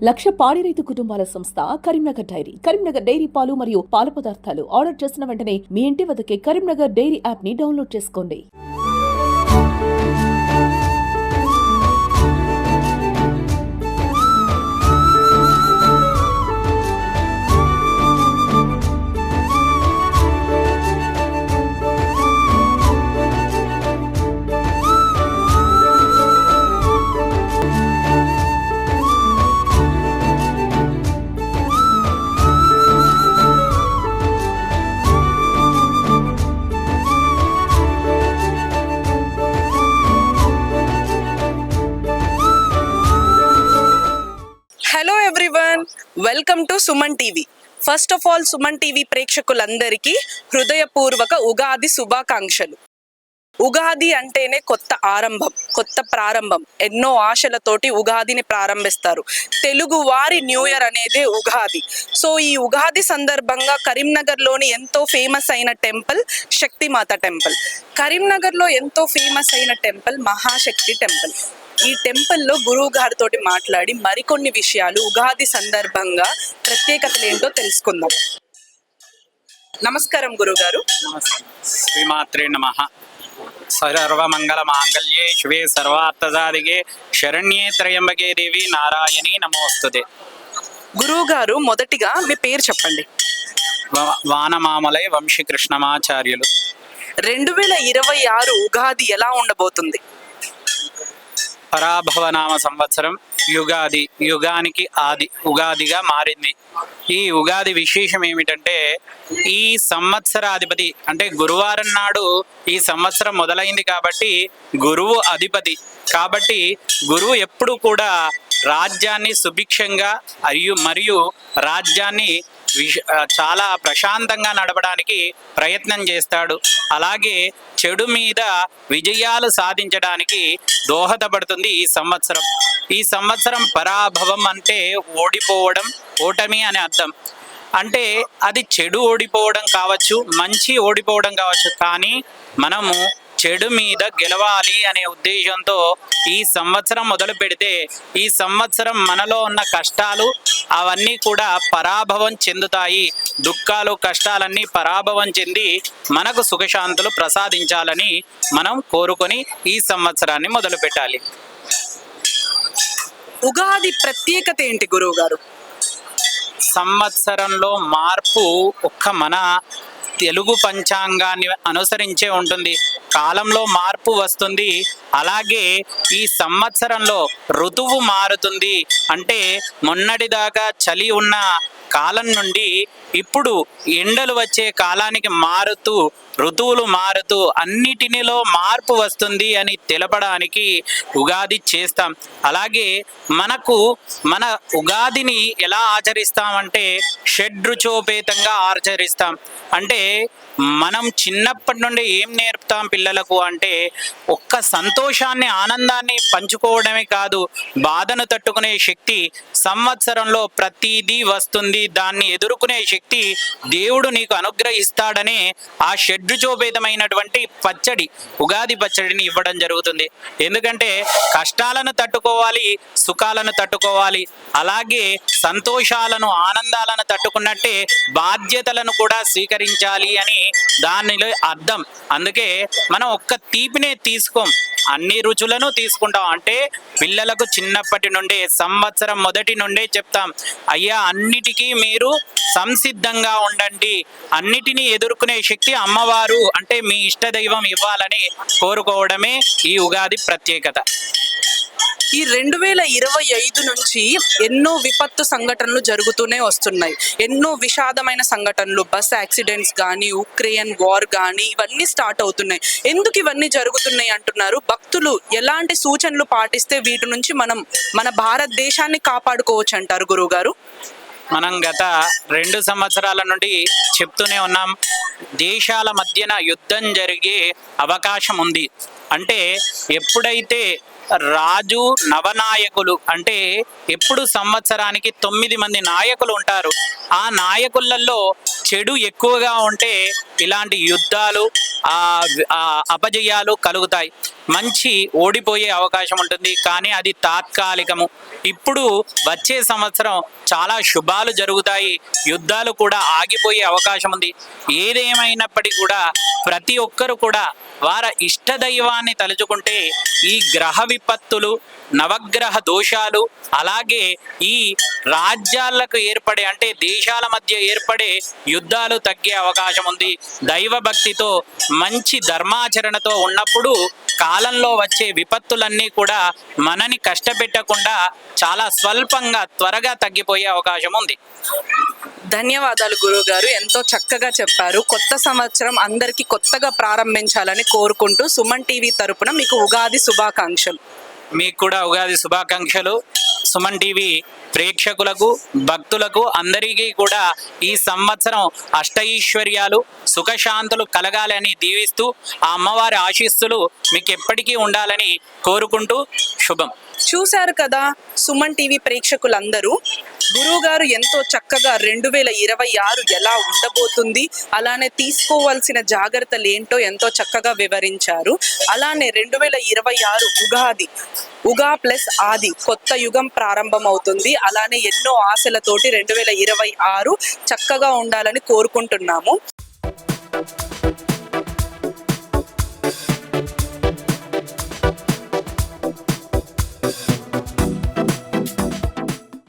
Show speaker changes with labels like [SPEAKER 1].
[SPEAKER 1] లక్ష పాడి రైతు కుటుంబాల సంస్థ కరీంనగర్ డైరీ. కరీంనగర్ డైరీ పాలు మరియు పాల పదార్థాలు ఆర్డర్ చేసిన వెంటనే మీ ఇంటి వద్దకే కరీంనగర్ డైరీ యాప్ ని డౌన్లోడ్ చేసుకోండి.
[SPEAKER 2] Hello everyone, welcome to Suman TV. First of all Suman TV ప్రేక్షకులందరికీ హృదయపూర్వక ఉగాది శుభాకాంక్షలు. ఉగాది అంటేనే కొత్త ఆరంభం, కొత్త ప్రారంభం. ఎన్నో ఆశలతోటి ఉగాదిని ప్రారంభిస్తారు. తెలుగు వారి న్యూ ఇయర్ అనేదే ఉగాది. సో ఈ ఉగాది సందర్భంగా కరీంనగర్లోని ఎంతో ఫేమస్ అయిన టెంపుల్ శక్తిమాత టెంపుల్. కరీంనగర్లో ఎంతో ఫేమస్ అయిన టెంపుల్ మహాశక్తి టెంపుల్. ఈ టెంపుల్లో గురువు గారితో మాట్లాడి మరికొన్ని విషయాలు ఉగాది సందర్భంగా ప్రత్యేకతలు ఏంటో తెలుసుకుందాం. నమస్కారం గురుగారు.
[SPEAKER 3] శ్రీమాత్రే నమః. సర్వమంగళ మాంగళ్యే శివే సర్వార్థసాధికే శరణ్యే త్రయంబకే దేవి నారాయణి నమోస్తుతే.
[SPEAKER 2] గురువు గారు, మొదటిగా మీ పేరు చెప్పండి.
[SPEAKER 3] వానమామలై వంశీకృష్ణమాచార్యులు.
[SPEAKER 2] 2026 ఉగాది ఎలా ఉండబోతుంది?
[SPEAKER 3] పరాభవనామ సంవత్సరం యుగాది, యుగానికి ఆది ఉగాదిగా మారింది. ఈ ఉగాది విశేషం ఏమిటంటే, ఈ సంవత్సరాధిపతి అంటే గురువారం నాడు ఈ సంవత్సరం మొదలైంది కాబట్టి గురువు అధిపతి. కాబట్టి గురువు ఎప్పుడు కూడా రాజ్యాన్ని సుభిక్షంగా మరియు రాజ్యాన్ని చాలా ప్రశాంతంగా నడపడానికి ప్రయత్నం చేస్తాడు. అలాగే చెడు మీద విజయాలు సాధించడానికి దోహదపడుతుంది ఈ సంవత్సరం. ఈ సంవత్సరం పరాభవం అంటే ఓడిపోవడం, ఓటమి అని అర్థం. అంటే అది చెడు ఓడిపోవడం కావచ్చు, మంచి ఓడిపోవడం కావచ్చు, కానీ మనము చెడు మీద గెలవాలి అనే ఉద్దేశంతో ఈ సంవత్సరం మొదలు పెడితే ఈ సంవత్సరం మనలో ఉన్న కష్టాలు అవన్నీ కూడా పరాభవం చెందుతాయి. దుఃఖాలు, కష్టాలన్నీ పరాభవం చెంది మనకు సుఖశాంతులు ప్రసాదించాలని మనం కోరుకొని ఈ సంవత్సరాన్ని మొదలు పెట్టాలి.
[SPEAKER 2] ఉగాది ప్రత్యేకత ఏంటి గురువు గారు?
[SPEAKER 3] సంవత్సరంలో మార్పు ఒక్క మన తెలుగు పంచాంగాన్ని అనుసరించే ఉంటుంది. కాలంలో మార్పు వస్తుంది. అలాగే ఈ సంవత్సరంలో ఋతువు మారుతుంది. అంటే మొన్నటిదాకా చలి ఉన్న కాలం నుండి ఇప్పుడు ఎండలు వచ్చే కాలానికి మారుతూ, ఋతువులు మారుతూ అన్నిటినిలో మార్పు వస్తుంది అని తెలపడానికి ఉగాది చేస్తాం. అలాగే మన ఉగాదిని ఎలా ఆచరిస్తామంటే షడ్రుచోపేతంగా ఆచరిస్తాం. అంటే మనం చిన్నప్పటి నుండి ఏం నేర్పుతాం పిల్లలకు అంటే, ఒక్క సంతోషాన్ని, ఆనందాన్ని పంచుకోవడమే కాదు, బాధను తట్టుకునే శక్తి సంవత్సరంలో ప్రతిదీ వస్తుంది. దాన్ని ఎదుర్కొనే శక్తి దేవుడు నీకు అనుగ్రహిస్తాడనే ఆ షడ్రుచోపేతమైనటువంటి పచ్చడి, ఉగాది పచ్చడిని ఇవ్వడం జరుగుతుంది. ఎందుకంటే కష్టాలను తట్టుకోవాలి, సుఖాలను తట్టుకోవాలి, అలాగే సంతోషాలను, ఆనందాలను తట్టుకున్నట్టే బాధ్యతలను కూడా స్వీకరించాలి అని దానిలో అర్థం. అందుకే మనం ఒక్క తీపినే తీసుకోం, అన్ని రుచులను తీసుకుంటాం. అంటే పిల్లలకు చిన్నప్పటి నుండే, సంవత్సరం మొదటి నుండే చెప్తాం, అయ్యా అన్నిటికీ మీరు సంసిద్ధంగా ఉండండి, అన్నిటినీ ఎదుర్కొనే శక్తి అమ్మవారు అంటే మీ ఇష్టదైవం ఇవ్వాలని కోరుకోవడమే ఈ ఉగాది ప్రత్యేకత.
[SPEAKER 2] ఈ 2025 నుంచి ఎన్నో విపత్తు సంఘటనలు జరుగుతూనే వస్తున్నాయి. ఎన్నో విషాదమైన సంఘటనలు, బస్ యాక్సిడెంట్స్ కానీ, ఉక్రెయిన్ వార్ కానీ, ఇవన్నీ స్టార్ట్ అవుతున్నాయి. ఎందుకు ఇవన్నీ జరుగుతున్నాయి అంటున్నారు? భక్తులు ఎలాంటి సూచనలు పాటిస్తే వీటి నుంచి మనం మన భారతదేశాన్ని కాపాడుకోవచ్చు అంటారు గురువుగారు?
[SPEAKER 3] మనం గత 2 సంవత్సరాల నుండి చెప్తూనే ఉన్నాం, దేశాల మధ్యన యుద్ధం జరిగే అవకాశం ఉంది. అంటే ఎప్పుడైతే రాజు నవనాయకులు అంటే ఎప్పుడు సంవత్సరానికి 9 మంది నాయకులు ఉంటారు. ఆ నాయకులలో చెడు ఎక్కువగా ఉంటే ఇలాంటి యుద్ధాలు అపజయాలు కలుగుతాయి. మంచి ఓడిపోయే అవకాశం ఉంటుంది, కానీ అది తాత్కాలికము. ఇప్పుడు వచ్చే సంవత్సరం చాలా శుభాలు జరుగుతాయి, యుద్ధాలు కూడా ఆగిపోయే అవకాశం ఉంది. ఏదేమైనప్పటికీ కూడా ప్రతి ఒక్కరు కూడా వారి ఇష్టదైవాన్ని తలుచుకుంటే ఈ గ్రహ విపత్తులు, నవగ్రహ దోషాలు, అలాగే ఈ రాజ్యాలకు ఏర్పడే అంటే దేశాల మధ్య ఏర్పడే యుద్ధాలు తగ్గే అవకాశం ఉంది. దైవ భక్తితో మంచి ధర్మాచరణతో ఉన్నప్పుడు కాలంలో వచ్చే విపత్తులన్నీ కూడా మనని కష్టపెట్టకుండా చాలా స్వల్పంగా త్వరగా తగ్గిపోయే అవకాశం ఉంది.
[SPEAKER 2] ధన్యవాదాలు గురువు గారు, ఎంతో చక్కగా చెప్పారు. కొత్త సంవత్సరం అందరికీ కొత్తగా ప్రారంభించాలని కోరుకుంటూ సుమన్ టీవీ తరపున మీకు ఉగాది శుభాకాంక్షలు.
[SPEAKER 3] మీకు కూడా ఉగాది శుభాకాంక్షలు. సుమన్ టీవీ ప్రేక్షకులకు, భక్తులకు అందరికీ కూడా ఈ సంవత్సరం అష్టైశ్వర్యాలు, సుఖశాంతులు కలగాలని దీవిస్తూ ఆ అమ్మవారి ఆశీస్సులు మీకు ఎప్పటికీ ఉండాలని కోరుకుంటూ శుభం.
[SPEAKER 2] చూశారు కదా సుమన్ టీవీ ప్రేక్షకులందరూ, గురువు గారు ఎంతో చక్కగా 2026 ఎలా ఉండబోతుంది, అలానే తీసుకోవాల్సిన జాగ్రత్తలు ఏంటో ఎంతో చక్కగా వివరించారు. అలానే 2026 ఉగా ప్లస్ ఆది కొత్త యుగం ప్రారంభమవుతుంది. అలానే ఎన్నో ఆశలతోటి 2026 చక్కగా ఉండాలని కోరుకుంటున్నాము.